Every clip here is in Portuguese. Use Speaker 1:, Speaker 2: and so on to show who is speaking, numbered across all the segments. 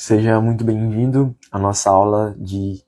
Speaker 1: Seja muito bem-vindo à nossa aula de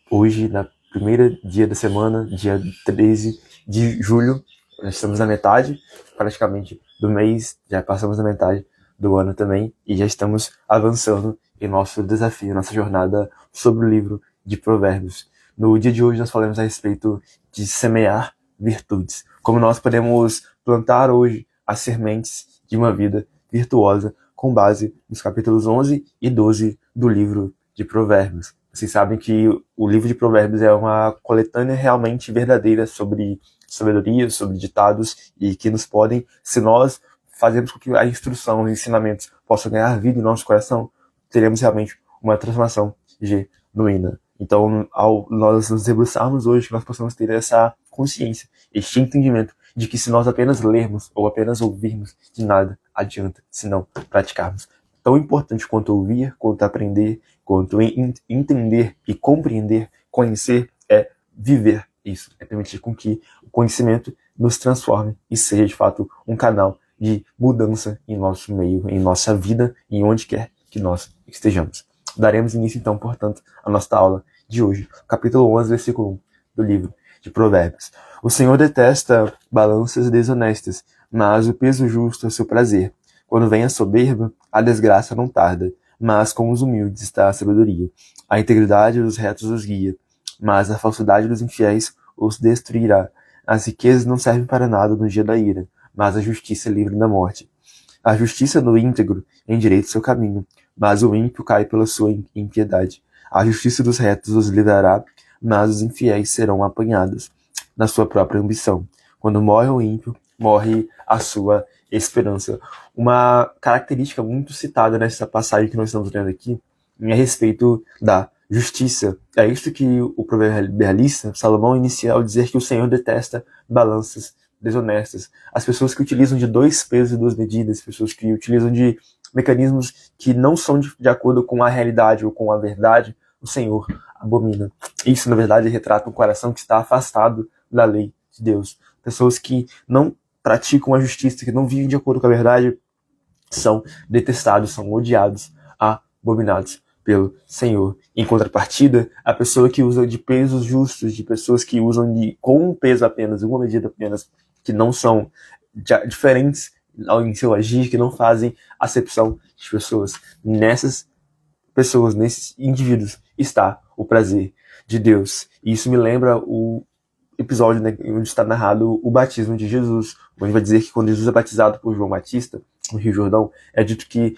Speaker 1: hoje, na primeira dia da semana, dia 13 de julho. Nós estamos na metade, praticamente, do mês, já passamos da metade do ano também, e já estamos avançando em nosso desafio, nossa jornada sobre o livro de Provérbios. No dia de hoje nós falamos a respeito de semear virtudes, como nós podemos plantar hoje as sementes de uma vida virtuosa, com base nos capítulos 11 e 12 do livro de Provérbios. Vocês sabem que o livro de Provérbios é uma coletânea realmente verdadeira sobre sabedoria, sobre ditados, e que nos podem, se nós fazermos com que a instrução, os ensinamentos possam ganhar vida em nosso coração, teremos realmente uma transformação genuína. Então, ao nós nos debruçarmos hoje, nós possamos ter essa consciência, este entendimento de que se nós apenas lermos ou apenas ouvirmos, de nada adianta se não praticarmos. Tão importante quanto ouvir, quanto aprender, quanto entender e compreender, conhecer, é viver isso. É permitir com que o conhecimento nos transforme e seja de fato um canal de mudança em nosso meio, em nossa vida, em onde quer que nós estejamos. Daremos início então, portanto, à nossa aula de hoje, capítulo 11, versículo 1 do livro de Provérbios. O Senhor detesta balanças desonestas, mas o peso justo é seu prazer. Quando vem a soberba, a desgraça não tarda, mas com os humildes está a sabedoria. A integridade dos retos os guia, mas a falsidade dos infiéis os destruirá. As riquezas não servem para nada no dia da ira, mas a justiça livre da morte. A justiça do íntegro endireita seu caminho, mas o ímpio cai pela sua impiedade. A justiça dos retos os livrará, mas os infiéis serão apanhados na sua própria ambição. Quando morre o ímpio, morre a sua esperança. Uma característica muito citada nessa passagem que nós estamos lendo aqui é a respeito da justiça. É isso que o proverbialista Salomão inicia ao dizer que o Senhor detesta balanças desonestas. As pessoas que utilizam de dois pesos e duas medidas, pessoas que utilizam de mecanismos que não são de acordo com a realidade ou com a verdade, o Senhor abomina. Isso, na verdade, retrata um coração que está afastado da lei de Deus. Pessoas que não praticam a justiça, que não vivem de acordo com a verdade, são detestados, são odiados, abominados pelo Senhor. Em contrapartida, a pessoa que usa de pesos justos, de pessoas que usam com um peso apenas, uma medida apenas, que não são diferentes em seu agir, que não fazem acepção de pessoas. Nessas pessoas, nesses indivíduos, está o prazer de Deus. E isso me lembra o episódio, né, onde está narrado o batismo de Jesus, onde vai dizer que quando Jesus é batizado por João Batista, no Rio Jordão, é dito que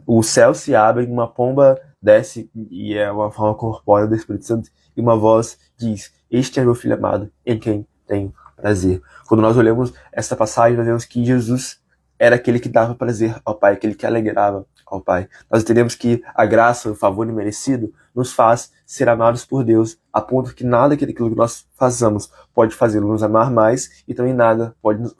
Speaker 1: o céu se abre, uma pomba desce, e é uma forma corpórea do Espírito Santo, e uma voz diz: "Este é meu filho amado, em quem tenho prazer." Quando nós olhamos essa passagem, nós vemos que Jesus era aquele que dava prazer ao Pai, aquele que alegrava ao Pai. Nós entendemos que a graça, o favor imerecido, nos faz ser amados por Deus, a ponto que nada daquilo que nós façamos pode fazê-lo nos amar mais, e também nada pode nos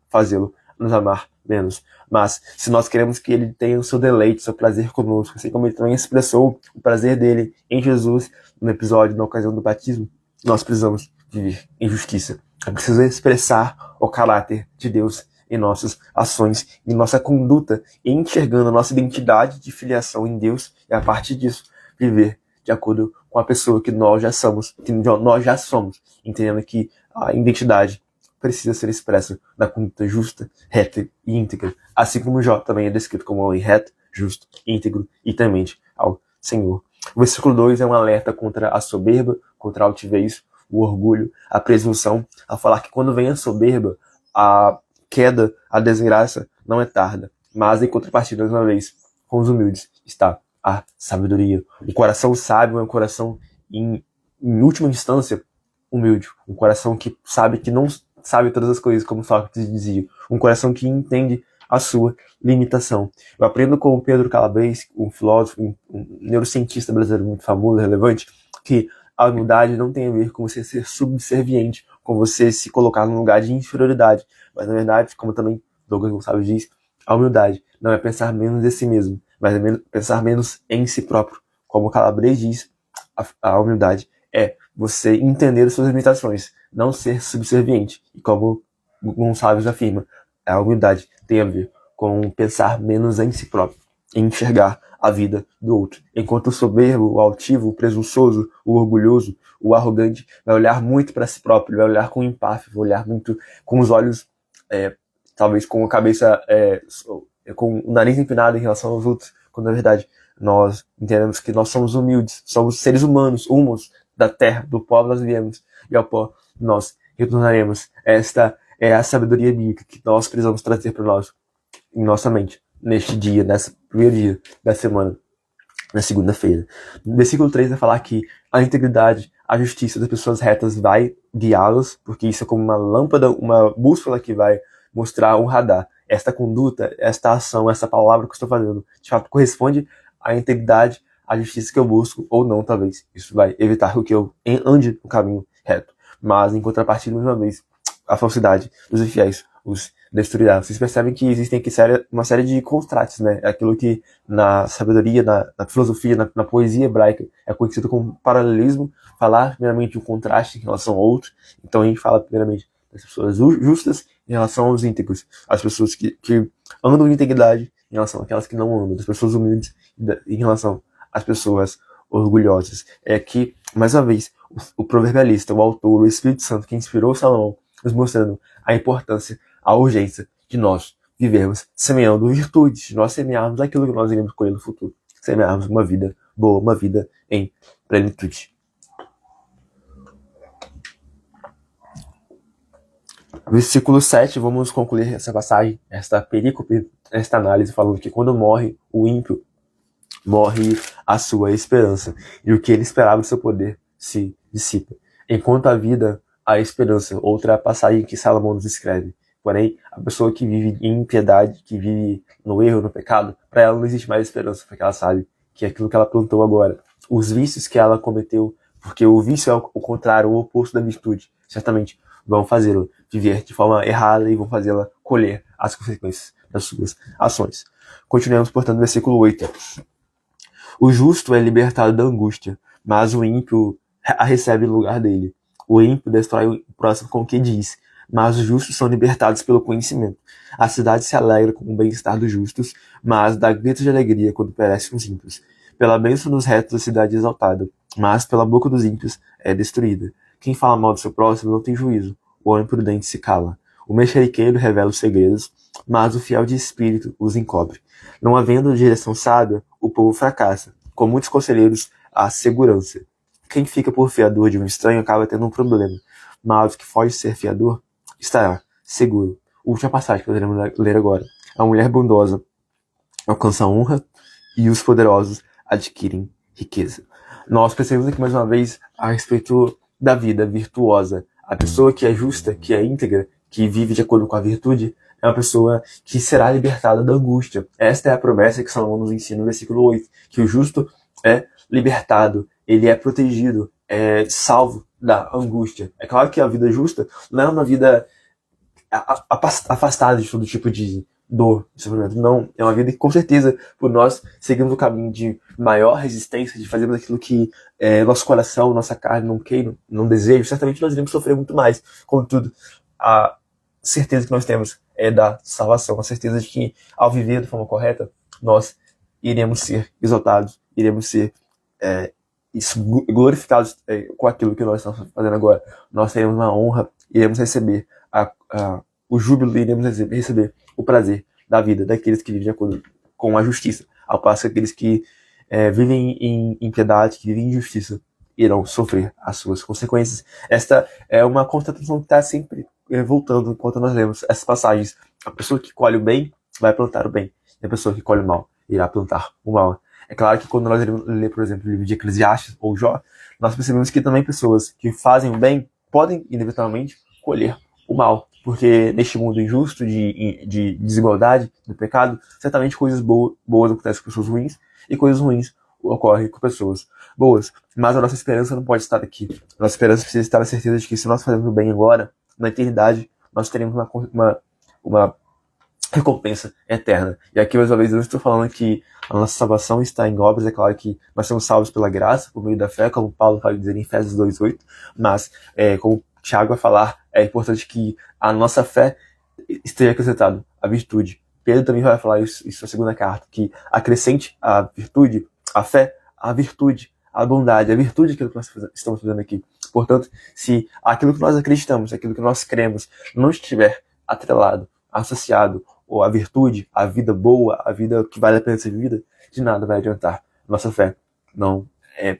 Speaker 1: fazê-lo nos amar menos. Mas, se nós queremos que ele tenha o seu deleite, o seu prazer conosco, assim como ele também expressou o prazer dele em Jesus, no episódio, na ocasião do batismo, nós precisamos viver em justiça. É preciso expressar o caráter de Deus em nossas ações, em nossa conduta, enxergando a nossa identidade de filiação em Deus, e a partir disso, viver de acordo com a pessoa que nós já somos, entendendo que a identidade precisa ser expressa na conduta justa, reta e íntegra, assim como Jó também é descrito como um homem reto, justo, íntegro e temente ao Senhor. O versículo 2 é um alerta contra a soberba, contra a altivez, o orgulho, a presunção, a falar que quando vem a soberba, a queda, a desgraça não é tarda, mas em contrapartida, mais uma vez, com os humildes está a sabedoria. O coração sábio é um coração, em última instância, humilde. Um coração que sabe que não sabe todas as coisas, como Sócrates dizia. Um coração que entende a sua limitação. Eu aprendo com o Pedro Calabres, um filósofo, um neurocientista brasileiro muito famoso, relevante, que a humildade não tem a ver com você ser subserviente, com você se colocar num lugar de inferioridade. Mas, na verdade, como também Douglas Gonçalves diz, a humildade não é pensar menos de si mesmo, mas é pensar menos em si próprio. Como Calabres diz, a humildade é você entender as suas limitações, não ser subserviente. E como Gonçalves afirma, a humildade tem a ver com pensar menos em si próprio, em enxergar a vida do outro. Enquanto o soberbo, o altivo, o presunçoso, o orgulhoso, o arrogante vai olhar muito para si próprio, vai olhar com empáfia, vai olhar muito com os olhos, talvez com a cabeça, com o nariz empinado em relação aos outros, quando na verdade nós entendemos que nós somos humildes, somos seres humanos, humus da terra, do pó nós viemos, e ao pó nós retornaremos. Esta é a sabedoria bíblica que nós precisamos trazer para nós, em nossa mente, neste dia, nesse primeiro dia da semana, na segunda-feira. No versículo 3 vai falar que a integridade, a justiça das pessoas retas vai guiá-las, porque isso é como uma lâmpada, uma bússola que vai mostrar um radar. Esta conduta, esta ação, essa palavra que eu estou fazendo, de fato corresponde à integridade, à justiça que eu busco, ou não, talvez. Isso vai evitar que eu ande no caminho reto. Mas, em contrapartida, mais uma vez, a falsidade dos infiéis os destruirá. Vocês percebem que existem aqui uma série de contrastes, né? Aquilo que na sabedoria, na filosofia, na poesia hebraica é conhecido como paralelismo, falar primeiramente de um contraste em relação ao outro. Então a gente fala primeiramente das pessoas justas em relação aos íntegros, as pessoas que andam em integridade em relação àquelas que não andam, das pessoas humildes em relação às pessoas orgulhosas. É que, mais uma vez, o proverbialista, o autor, o Espírito Santo que inspirou Salomão, nos mostrando a importância, a urgência de nós vivermos semeando virtudes, de nós semearmos aquilo que nós iremos colher no futuro, semearmos uma vida boa, uma vida em plenitude. Versículo 7, vamos concluir essa passagem, esta perícope, esta análise, falando que quando morre o ímpio, morre a sua esperança, e o que ele esperava do seu poder se dissipa. Enquanto a vida, a esperança, outra passagem que Salomão nos escreve. Porém, a pessoa que vive em impiedade, que vive no erro, no pecado, para ela não existe mais esperança, porque ela sabe que é aquilo que ela plantou agora, os vícios que ela cometeu, porque o vício é o contrário, o oposto da virtude, certamente vão fazê-la viver de forma errada e vão fazê-la colher as consequências das suas ações. Continuemos, portanto, no versículo 8. O justo é libertado da angústia, mas o ímpio a recebe no lugar dele. O ímpio destrói o próximo com o que diz, mas os justos são libertados pelo conhecimento. A cidade se alegra com o bem-estar dos justos, mas dá gritos de alegria quando perecem os ímpios. Pela bênção dos retos a cidade é exaltada, mas pela boca dos ímpios é destruída. Quem fala mal do seu próximo não tem juízo, o homem prudente se cala. O mexeriqueiro revela os segredos, mas o fiel de espírito os encobre. Não havendo direção sábia, o povo fracassa. Com muitos conselheiros, há segurança. Quem fica por fiador de um estranho acaba tendo um problema, mas o que foge ser fiador estará seguro. Última passagem que poderemos ler agora. A mulher bondosa alcança honra e os poderosos adquirem riqueza. Nós percebemos aqui mais uma vez a respeito da vida virtuosa. A pessoa que é justa, que é íntegra, que vive de acordo com a virtude, é uma pessoa que será libertada da angústia. Esta é a promessa que Salomão nos ensina no versículo 8, que o justo é libertado, ele é protegido, é salvo da angústia. É claro que a vida justa não é uma vida afastada de todo tipo de dor, de sofrimento. Não, é uma vida que, com certeza, por nós seguirmos o caminho de maior resistência, de fazermos aquilo que nosso coração, nossa carne não queira, não deseja, certamente nós iremos sofrer muito mais. Contudo, a certeza que nós temos é da salvação, a certeza de que, ao viver de forma correta, nós iremos ser exaltados, iremos ser glorificados com aquilo que nós estamos fazendo agora. Nós teremos uma honra, iremos receber o júbilo, iremos receber o prazer da vida daqueles que vivem de acordo com a justiça, ao passo que aqueles que vivem em impiedade, que vivem em injustiça, irão sofrer as suas consequências. Esta é uma constatação que está sempre voltando enquanto nós lemos essas passagens. A pessoa que colhe o bem vai plantar o bem, e a pessoa que colhe o mal irá plantar o mal. É claro que quando nós ler, por exemplo, o livro de Eclesiastes ou Jó, nós percebemos que também pessoas que fazem o bem podem, inevitavelmente, colher o mal. Porque neste mundo injusto, de desigualdade, do pecado, certamente coisas boas acontecem com pessoas ruins e coisas ruins ocorrem com pessoas boas. Mas a nossa esperança não pode estar aqui. A nossa esperança precisa estar na certeza de que se nós fazemos o bem agora, na eternidade, nós teremos uma recompensa eterna. E aqui, mais uma vez, eu não estou falando que a nossa salvação está em obras. É claro que nós somos salvos pela graça, por meio da fé, como Paulo vai dizer em Efésios 2:8, mas, como Tiago vai falar, é importante que a nossa fé esteja acrescentada à virtude, Pedro também vai falar isso em sua segunda carta, que acrescente a virtude, a fé, a virtude, a bondade, a virtude é aquilo que nós estamos fazendo aqui. Portanto, se aquilo que nós acreditamos, aquilo que nós cremos, não estiver atrelado, associado, ou a virtude, a vida boa, a vida que vale a pena ser vivida, de nada vai adiantar. Nossa fé não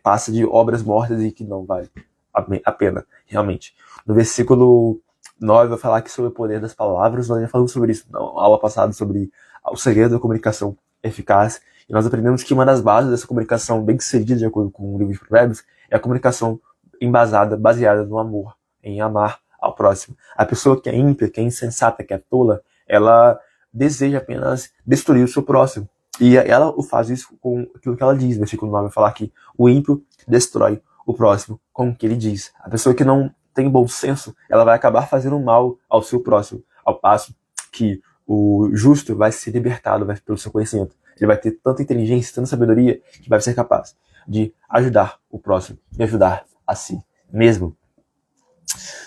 Speaker 1: passa de obras mortas e que não vale a pena, realmente. No versículo 9 vai falar aqui sobre o poder das palavras. Nós já falamos sobre isso na aula passada, sobre o segredo da comunicação eficaz. E nós aprendemos que uma das bases dessa comunicação bem sucedida, de acordo com o livro de Provérbios, é a comunicação baseada no amor, em amar ao próximo. A pessoa que é ímpia, que é insensata, que é tola, ela deseja apenas destruir o seu próximo. E ela faz isso com aquilo que ela diz. No versículo 9 vai falar que o ímpio destrói o próximo com o que ele diz. A pessoa que não tem bom senso, ela vai acabar fazendo mal ao seu próximo, ao passo que o justo vai ser libertado pelo seu conhecimento. Ele vai ter tanta inteligência, tanta sabedoria, que vai ser capaz de ajudar o próximo e ajudar a si mesmo.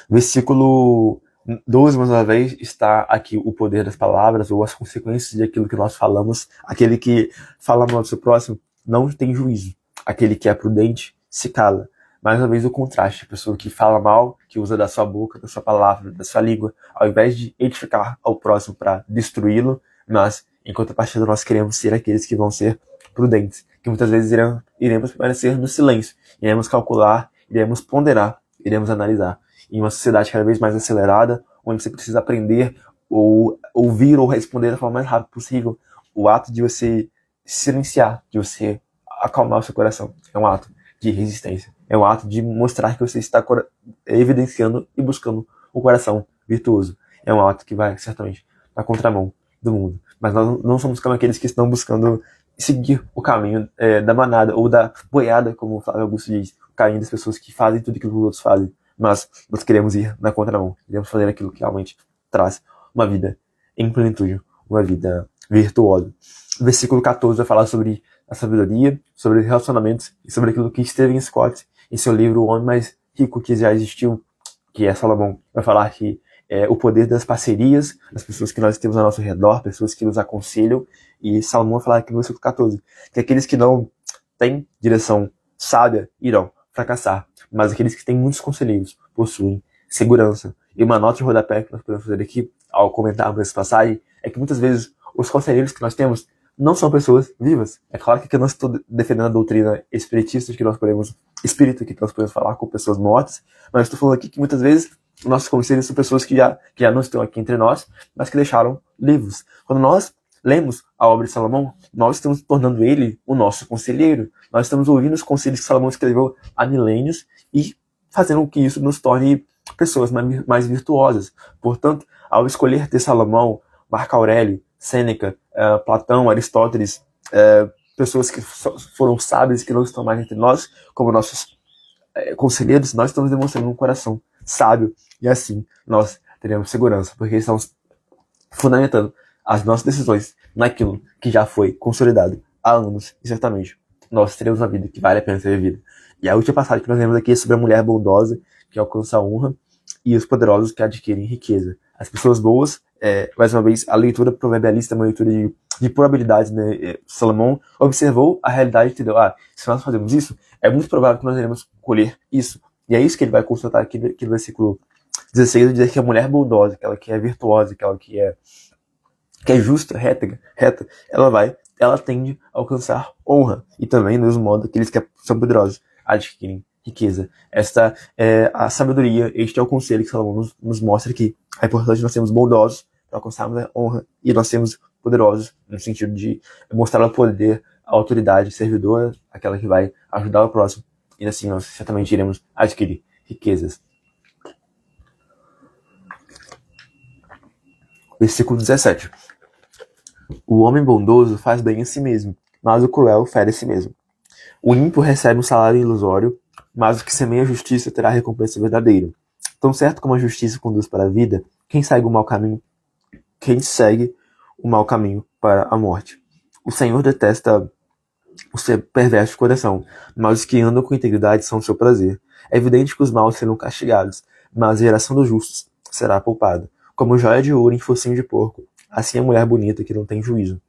Speaker 1: Versículo 12, mais uma vez, está aqui o poder das palavras ou as consequências de aquilo que nós falamos. Aquele que fala mal do seu próximo não tem juízo. Aquele que é prudente se cala. Mais uma vez o contraste, a pessoa que fala mal, que usa da sua boca, da sua palavra, da sua língua, ao invés de edificar ao próximo para destruí-lo, mas em contrapartida nós queremos ser aqueles que vão ser prudentes, que muitas vezes iremos permanecer no silêncio, iremos calcular, iremos ponderar, iremos analisar. Em uma sociedade cada vez mais acelerada, onde você precisa aprender ou ouvir ou responder da forma mais rápida possível, o ato de você silenciar, de você acalmar o seu coração, é um ato de resistência. É um ato de mostrar que você está evidenciando e buscando um coração virtuoso. É um ato que vai, certamente, na contramão do mundo. Mas nós não somos como aqueles que estão buscando seguir o caminho da manada ou da boiada, como o Flávio Augusto diz, o caminho das pessoas que fazem tudo aquilo que os outros fazem. Mas nós queremos ir na contramão. Queremos fazer aquilo que realmente traz uma vida em plenitude, uma vida virtuosa. O versículo 14 vai falar sobre a sabedoria, sobre relacionamentos e sobre aquilo que Stephen Scott, em seu livro O Homem Mais Rico que Já Existiu, que é Salomão, vai falar que o poder das parcerias, das pessoas que nós temos ao nosso redor, pessoas que nos aconselham, e Salomão vai falar aqui no versículo 14, que aqueles que não têm direção sábia irão fracassar, mas aqueles que têm muitos conselheiros possuem segurança. E uma nota de rodapé que nós podemos fazer aqui, ao comentarmos essa passagem, é que muitas vezes os conselheiros que nós temos não são pessoas vivas. É claro que aqui eu não estou defendendo a doutrina espiritista, que nós podemos falar com pessoas mortas, mas estou falando aqui que muitas vezes nossos conselheiros são pessoas que já não estão aqui entre nós, mas que deixaram livros. Quando nós lemos a obra de Salomão, nós estamos tornando ele o nosso conselheiro. Nós estamos ouvindo os conselhos que Salomão escreveu há milênios e fazendo com que isso nos torne pessoas mais virtuosas. Portanto, ao escolher ter Salomão, Marco Aurélio, Sêneca, Platão, Aristóteles, pessoas que foram sábias, que não estão mais entre nós, como nossos conselheiros, nós estamos demonstrando um coração sábio, e assim nós teremos segurança, porque estamos fundamentando as nossas decisões naquilo que já foi consolidado há anos, e certamente nós teremos uma vida que vale a pena ser vivida. E a última passagem que nós vemos aqui é sobre a mulher bondosa que alcança a honra e os poderosos que adquirem riqueza. As pessoas boas, mais uma vez, a leitura proverbialista é uma leitura de probabilidades, né? Salomão observou a realidade e entendeu, se nós fazemos isso, é muito provável que nós iremos colher isso. E é isso que ele vai constatar aqui no versículo 16, dizer que a mulher bondosa, aquela que é virtuosa, aquela que é justa, reta, ela tende a alcançar honra. E também, do mesmo modo, aqueles que são poderosos adquirem riqueza. Esta é a sabedoria, este é o conselho que Salomão nos mostra aqui. É importante nós sermos bondosos para alcançarmos a honra e nós sermos poderosos no sentido de mostrar o poder, a autoridade servidora, aquela que vai ajudar o próximo. E assim nós certamente iremos adquirir riquezas. Versículo 17. O homem bondoso faz bem a si mesmo, mas o cruel fere a si mesmo. O ímpio recebe um salário ilusório, mas o que semeia a justiça terá recompensa verdadeira. Tão certo como a justiça conduz para a vida, quem segue o mau caminho para a morte. O Senhor detesta o ser perverso de coração, mas os que andam com integridade são o seu prazer. É evidente que os maus serão castigados, mas a geração dos justos será poupada. Como joia de ouro em focinho de porco, Assim a mulher bonita que não tem juízo.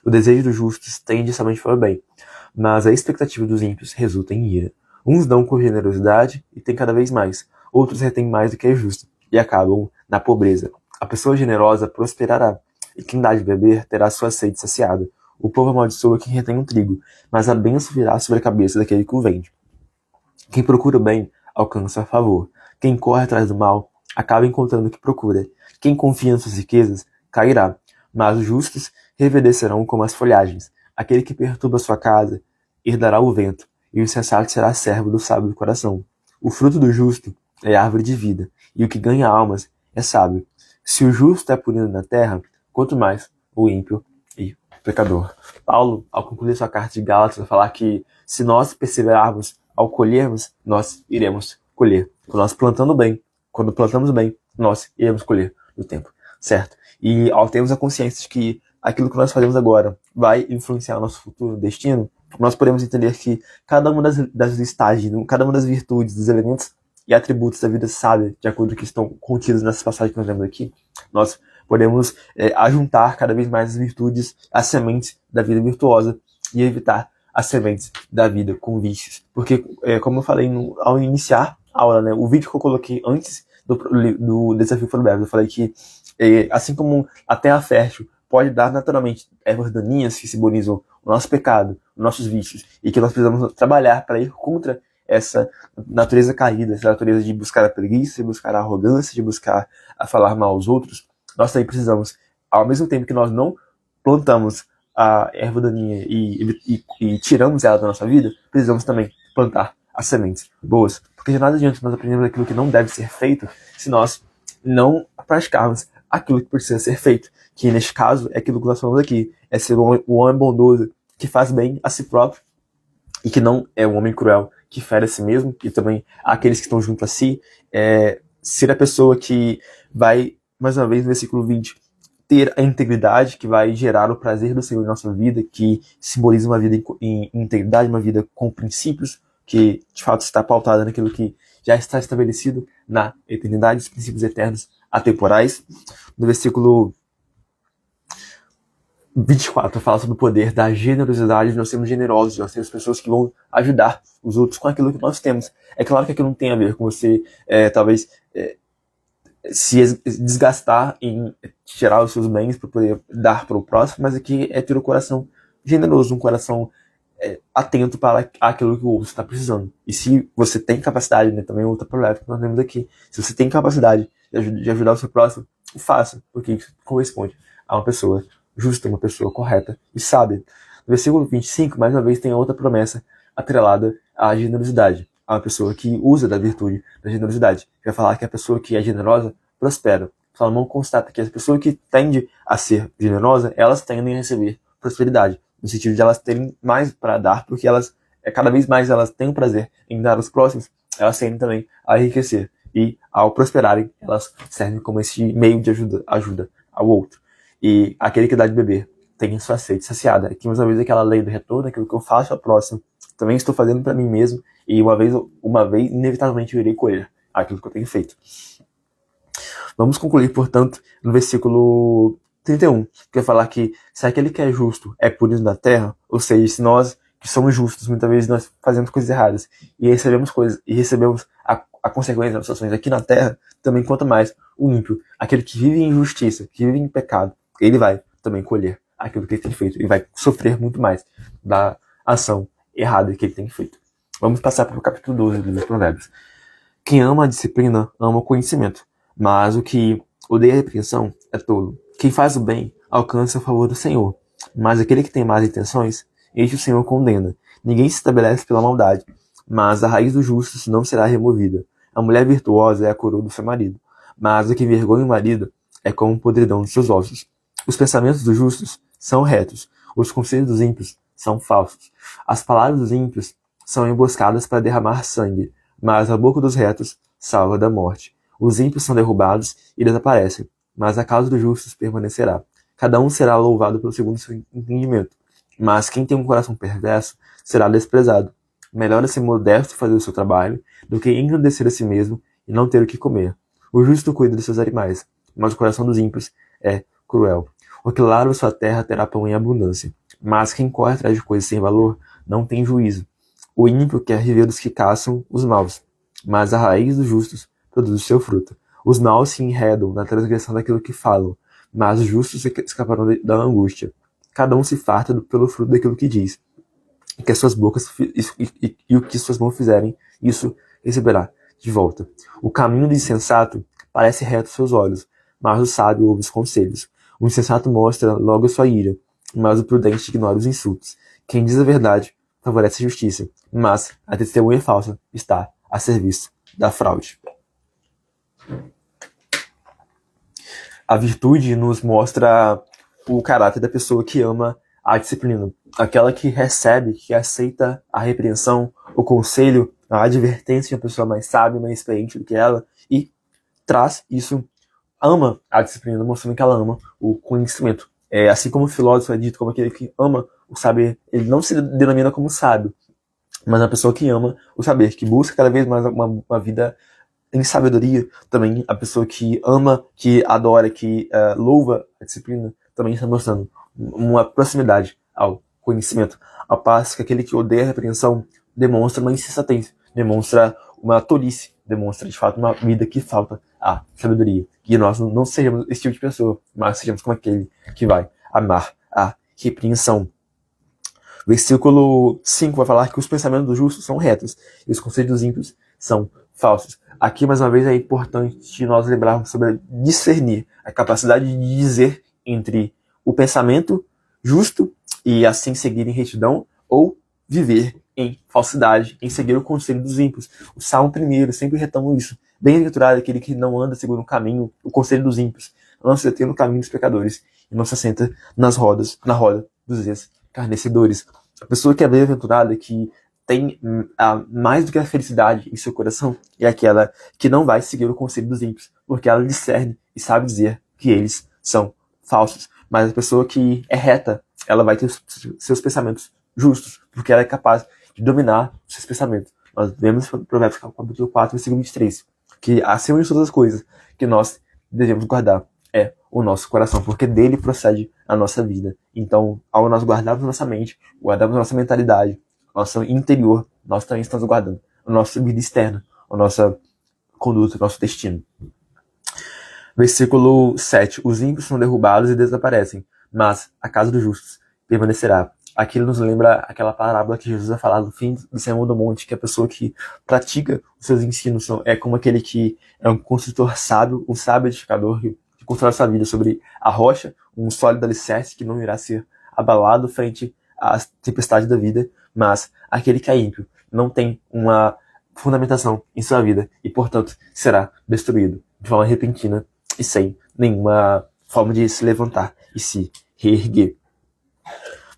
Speaker 1: O desejo dos justos tende somente para o bem, mas a expectativa dos ímpios resulta em ira. Uns dão com generosidade e têm cada vez mais, outros retêm mais do que é justo e acabam na pobreza. A pessoa generosa prosperará, e quem dá de beber terá sua sede saciada. O povo amaldiçoa quem retém o trigo, mas a bênção virá sobre a cabeça daquele que o vende. Quem procura o bem alcança favor. Quem corre atrás do mal acaba encontrando o que procura. Quem confia em suas riquezas cairá, mas os justos reverdecerão como as folhagens. Aquele que perturba sua casa herdará o vento, e o insensato será servo do sábio do coração. O fruto do justo é árvore de vida, e o que ganha almas é sábio. Se o justo é punido na terra, quanto mais o ímpio e o pecador. Paulo, ao concluir sua carta de Gálatas, vai falar que se nós perseverarmos ao colhermos, nós iremos colher. Quando plantamos bem, nós iremos colher no tempo, certo? E ao termos a consciência de que aquilo que nós fazemos agora vai influenciar o nosso futuro destino, nós podemos entender que cada uma das listagens, cada uma das virtudes, dos elementos e atributos da vida sábia, de acordo com que estão contidos nessas passagens que nós vemos aqui, nós podemos ajuntar cada vez mais as virtudes, as sementes da vida virtuosa e evitar as sementes da vida com vícios. Porque, como eu falei ao iniciar a aula, né, o vídeo que eu coloquei antes do Desafio Provérbio, eu falei que, assim como a terra fértil pode dar naturalmente ervas daninhas que simbolizam o nosso pecado, os nossos vícios, e que nós precisamos trabalhar para ir contra essa natureza caída, essa natureza de buscar a preguiça, de buscar a arrogância, de buscar a falar mal aos outros. Nós também precisamos, ao mesmo tempo que nós não plantamos a erva daninha e tiramos ela da nossa vida, precisamos também plantar as sementes boas. Porque de nada adianta nós aprendermos aquilo que não deve ser feito se nós não praticarmos aquilo que precisa ser feito. Que neste caso é aquilo que nós falamos aqui, é ser um homem bondoso que faz bem a si próprio e que não é um homem cruel que fere a si mesmo, e também aqueles que estão junto a si, ser a pessoa que vai, mais uma vez no versículo 20, ter a integridade que vai gerar o prazer do Senhor em nossa vida, que simboliza uma vida em integridade, uma vida com princípios, que de fato está pautada naquilo que já está estabelecido na eternidade, os princípios eternos atemporais. No versículo 24 fala sobre o poder da generosidade, de nós sermos generosos, de nós sermos pessoas que vão ajudar os outros com aquilo que nós temos. É claro que aquilo não tem a ver com você, talvez, se desgastar em tirar os seus bens para poder dar para o próximo, mas aqui é ter o coração generoso, um coração atento para aquilo que o outro está precisando. E se você tem capacidade, né, também é outro problema que nós temos aqui, se você tem capacidade de ajudar o seu próximo, faça, porque isso corresponde a uma pessoa justa, uma pessoa correta e sábia. No versículo 25, mais uma vez, tem outra promessa atrelada à generosidade. A uma pessoa que usa da virtude da generosidade. Vai falar que a pessoa que é generosa prospera. Salomão constata que a pessoa que tende a ser generosa, elas tendem a receber prosperidade, no sentido de elas terem mais para dar, porque elas, cada vez mais elas têm o prazer em dar aos próximos, elas tendem também a enriquecer. E ao prosperarem, elas servem como esse meio de ajuda ao outro. E aquele que dá de beber tem sua sede saciada. Aqui, mais uma vez, aquela lei do retorno, aquilo que eu faço ao próximo, também estou fazendo para mim mesmo, e uma vez, inevitavelmente, eu irei colher aquilo que eu tenho feito. Vamos concluir, portanto, no versículo 31, que vai falar que se aquele que é justo é punido na terra, ou seja, se nós que somos justos, muitas vezes nós fazemos coisas erradas e recebemos a consequência das ações aqui na terra, também quanto mais o ímpio, aquele que vive em injustiça, que vive em pecado, ele vai também colher aquilo que ele tem feito e vai sofrer muito mais da ação errada que ele tem feito. Vamos passar para o capítulo 12 do livro de Provérbios. Quem ama a disciplina ama o conhecimento, mas o que odeia a repreensão é tolo. Quem faz o bem alcança o favor do Senhor, mas aquele que tem más intenções, este o Senhor condena. Ninguém se estabelece pela maldade, mas a raiz do justo não será removida. A mulher virtuosa é a coroa do seu marido, mas o que envergonha o marido é como podridão dos seus ossos. Os pensamentos dos justos são retos, os conselhos dos ímpios são falsos. As palavras dos ímpios são emboscadas para derramar sangue, mas a boca dos retos salva da morte. Os ímpios são derrubados e desaparecem, mas a causa dos justos permanecerá. Cada um será louvado pelo segundo seu entendimento, mas quem tem um coração perverso será desprezado. Melhor é ser modesto e fazer o seu trabalho do que engrandecer a si mesmo e não ter o que comer. O justo cuida de seus animais, mas o coração dos ímpios é cruel. O que lara sua terra terá pão em abundância, mas quem corre atrás de coisas sem valor não tem juízo. O ímpio quer viver dos que caçam os maus, mas a raiz dos justos produz o seu fruto. Os maus se enredam na transgressão daquilo que falam, mas os justos escaparão da angústia. Cada um se farta pelo fruto daquilo que diz. E que as suas bocas e o que suas mãos fizerem, isso receberá de volta. O caminho do insensato parece reto aos seus olhos, mas o sábio ouve os conselhos. O insensato mostra logo a sua ira, mas o prudente ignora os insultos. Quem diz a verdade favorece a justiça, mas a testemunha falsa está a serviço da fraude. A virtude nos mostra o caráter da pessoa que ama a disciplina. Aquela que recebe, que aceita a repreensão, o conselho, a advertência de uma pessoa mais sábia, mais experiente do que ela, e traz isso, ama a disciplina, mostrando que ela ama o conhecimento. Assim como o filósofo é dito como aquele que ama o saber, ele não se denomina como sábio, mas a pessoa que ama o saber, que busca cada vez mais uma vida em sabedoria. Também a pessoa que ama, que adora, que louva a disciplina, também está mostrando uma proximidade ao conhecimento. Ao passo que aquele que odeia a repreensão demonstra uma insensatez, demonstra uma tolice, demonstra de fato uma vida que falta a sabedoria. Que nós não sejamos esse tipo de pessoa, mas sejamos como aquele que vai amar a repreensão. Versículo 5 vai falar que os pensamentos dos justos são retos e os conselhos dos ímpios são falsos. Aqui, mais uma vez, é importante nós lembrarmos sobre discernir a capacidade de dizer entre o pensamento justo e assim seguir em retidão ou viver em falsidade, em seguir o conselho dos ímpios. O Salmo 1 sempre retoma isso. Bem-aventurado aquele que não anda segundo o caminho, o conselho dos ímpios, não se detém no caminho dos pecadores e não se assenta na roda dos escarnecedores. A pessoa que é bem-aventurada, que tem mais do que a felicidade em seu coração, é aquela que não vai seguir o conselho dos ímpios, porque ela discerne e sabe dizer que eles são falsos. Mas a pessoa que é reta, ela vai ter seus pensamentos justos, porque ela é capaz de dominar os seus pensamentos. Nós vemos no Provérbios capítulo 4, versículo 23, que acima de todas as coisas que nós devemos guardar é o nosso coração, porque dele procede a nossa vida. Então, ao nós guardarmos nossa mente, guardarmos nossa mentalidade, nosso interior, nós também estamos guardando a nossa vida externa, a nossa conduta, o nosso destino. Versículo 7. Os ímpios são derrubados e desaparecem, mas a casa dos justos permanecerá. Aquilo nos lembra aquela parábola que Jesus vai falar no fim do Sermão do Monte, que a pessoa que pratica os seus ensinos é como aquele que é um construtor sábio, um sábio edificador que constrói a sua vida sobre a rocha, um sólido alicerce que não irá ser abalado frente às tempestades da vida, mas aquele que é ímpio não tem uma fundamentação em sua vida e, portanto, será destruído de forma repentina e sem nenhuma forma de se levantar e se reerguer.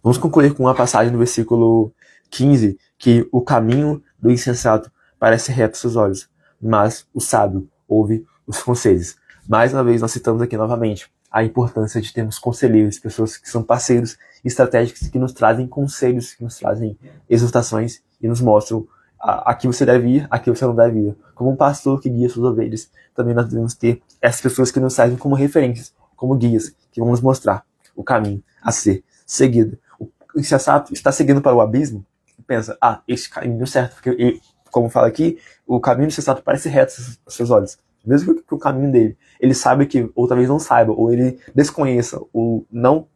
Speaker 1: Vamos concluir com uma passagem no versículo 15, que o caminho do insensato parece reto aos seus olhos, mas o sábio ouve os conselhos. Mais uma vez, nós citamos aqui novamente a importância de termos conselheiros, pessoas que são parceiros estratégicos, que nos trazem conselhos, que nos trazem exortações e nos mostram aqui você deve ir, aqui você não deve ir. Como um pastor que guia suas ovelhas, também nós devemos ter essas pessoas que nos servem como referências, como guias, que vão nos mostrar o caminho a ser seguido. O insensato está seguindo para o abismo e pensa, esse caminho é certo, porque ele, como fala aqui, o caminho do insensato parece reto aos seus olhos. Mesmo que o caminho dele, ele sabe que, ou talvez não saiba, ou ele desconheça, ou não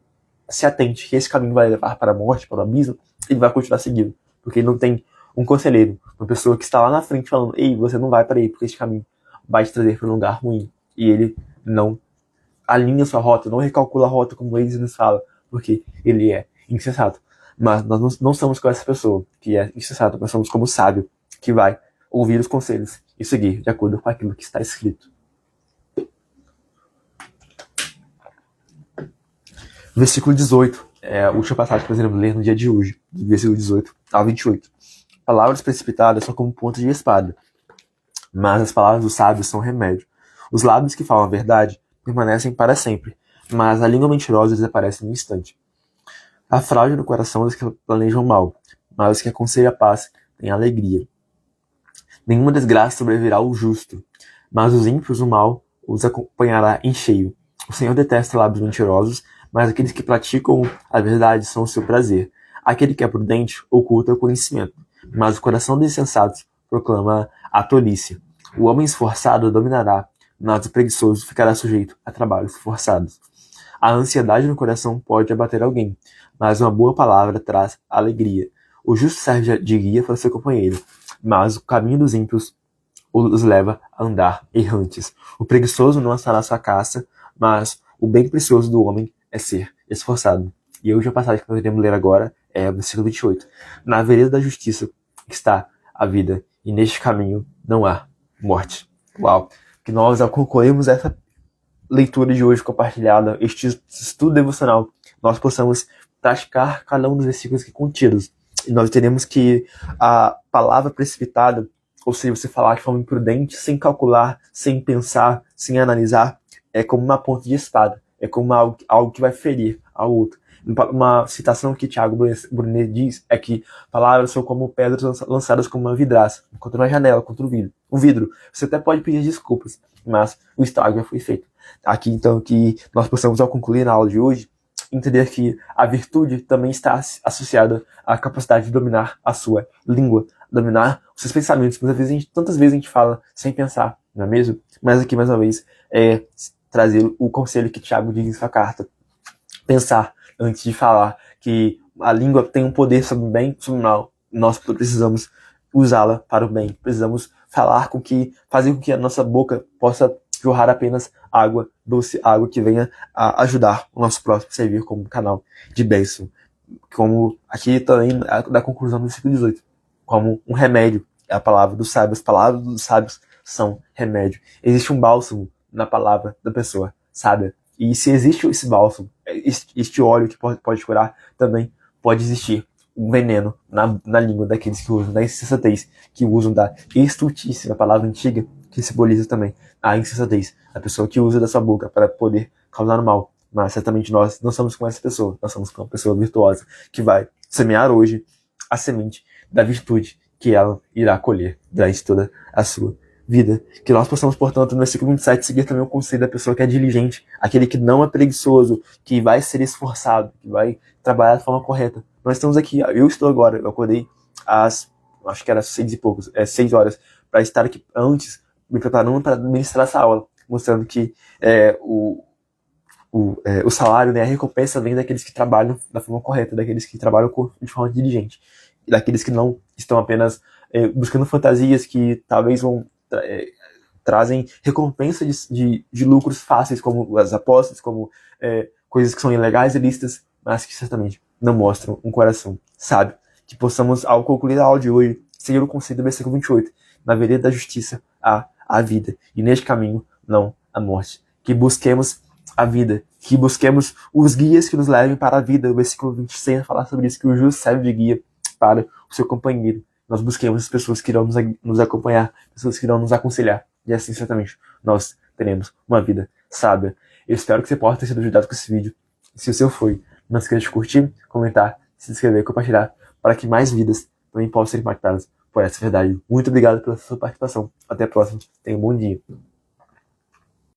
Speaker 1: se atente que esse caminho vai levar para a morte, para o abismo, ele vai continuar seguindo, porque ele não tem um conselheiro, uma pessoa que está lá na frente falando, ei, você não vai para aí, porque este caminho vai te trazer para um lugar ruim, e ele não alinha sua rota, não recalcula a rota, como eles nos falam, porque ele é insensato. Mas nós não somos com essa pessoa que é insensato, nós somos como o sábio, que vai ouvir os conselhos e seguir de acordo com aquilo que está escrito. Versículo 18, é a última passagem que nós iremos ler no dia de hoje, do versículo 18 ao 28. Palavras precipitadas são como pontas de espada, mas as palavras dos sábios são remédio. Os lábios que falam a verdade permanecem para sempre, mas a língua mentirosa desaparece no instante. A fraude no coração dos que planejam mal, mas os que aconselham a paz têm alegria. Nenhuma desgraça sobrevirá ao justo, mas os ímpios o mal os acompanhará em cheio. O Senhor detesta lábios mentirosos, mas aqueles que praticam a verdade são o seu prazer. Aquele que é prudente oculta o conhecimento, mas o coração dos insensatos proclama a tolice. O homem esforçado dominará, mas o preguiçoso ficará sujeito a trabalhos forçados. A ansiedade no coração pode abater alguém, mas uma boa palavra traz alegria. O justo serve de guia para seu companheiro, mas o caminho dos ímpios os leva a andar errantes. O preguiçoso não assará sua caça, mas o bem precioso do homem é ser esforçado. E hoje a passagem que nós iremos ler agora é o versículo 28. Na vereda da justiça está a vida, e neste caminho não há morte. Uau! Que nós, ao concluirmos essa leitura de hoje compartilhada, este estudo devocional, nós possamos praticar cada um dos versículos aqui contidos. E nós teremos que a palavra precipitada, ou seja, você falar de forma imprudente, sem calcular, sem pensar, sem analisar, é como uma ponta de espada, é como algo que vai ferir ao outro. Uma citação que Tiago Brunet diz é que palavras são como pedras lançadas como uma vidraça, contra uma janela, contra o vidro. O vidro, você até pode pedir desculpas, mas o estrago já foi feito. Aqui, então, que nós possamos, ao concluir na aula de hoje, entender que a virtude também está associada à capacidade de dominar a sua língua, dominar os seus pensamentos. Tantas vezes a gente fala sem pensar, não é mesmo? Mas aqui, mais uma vez, é trazer o conselho que Tiago diz em sua carta. Pensar antes de falar, que a língua tem um poder sobre o bem e sobre o mal. Nós precisamos usá-la para o bem. Precisamos fazer com que a nossa boca possa jorrar apenas água doce, água que venha a ajudar o nosso próximo, servir como canal de bênção. Como aqui também da conclusão do versículo 18, como um remédio, é a palavra dos sábios. As palavras dos sábios são remédio. Existe um bálsamo na palavra da pessoa sábia. E se existe esse bálsamo, este óleo que pode curar, também pode existir um veneno na língua daqueles que usam da insensatez, que usam da estultícia, a palavra antiga, que simboliza também a insensatez, a pessoa que usa da sua boca para poder causar mal. Mas certamente nós não somos como essa pessoa, nós somos como uma pessoa virtuosa que vai semear hoje a semente da virtude que ela irá colher durante toda a sua vida. Que nós possamos, portanto, no versículo 27, seguir também o conselho da pessoa que é diligente, aquele que não é preguiçoso, que vai ser esforçado, que vai trabalhar de forma correta. Nós estamos aqui, eu estou agora, eu acordei acho que era 6 horas, para estar aqui antes, me preparando para ministrar essa aula, mostrando que o salário, né, a recompensa vem daqueles que trabalham da forma correta, daqueles que trabalham de forma diligente, e daqueles que não estão apenas buscando fantasias que talvez trazem recompensa de lucros fáceis, como as apostas, como coisas que são ilegais e ilícitas, mas que certamente não mostram um coração sábio. Que possamos, ao concluir a aula de hoje, seguir o conselho do versículo 28. Na vereda da justiça há a vida, e neste caminho não a morte. Que busquemos a vida, que busquemos os guias que nos levem para a vida. O versículo 26 vai falar sobre isso, que o justo serve de guia para o seu companheiro. Nós busquemos as pessoas que irão nos acompanhar, pessoas que irão nos aconselhar. E assim, certamente, nós teremos uma vida sábia. Eu espero que você possa ter sido ajudado com esse vídeo. Se o seu foi, não esqueça de curtir, comentar, se inscrever e compartilhar, para que mais vidas também possam ser impactadas por essa verdade. Muito obrigado pela sua participação. Até a próxima. Tenha um bom dia.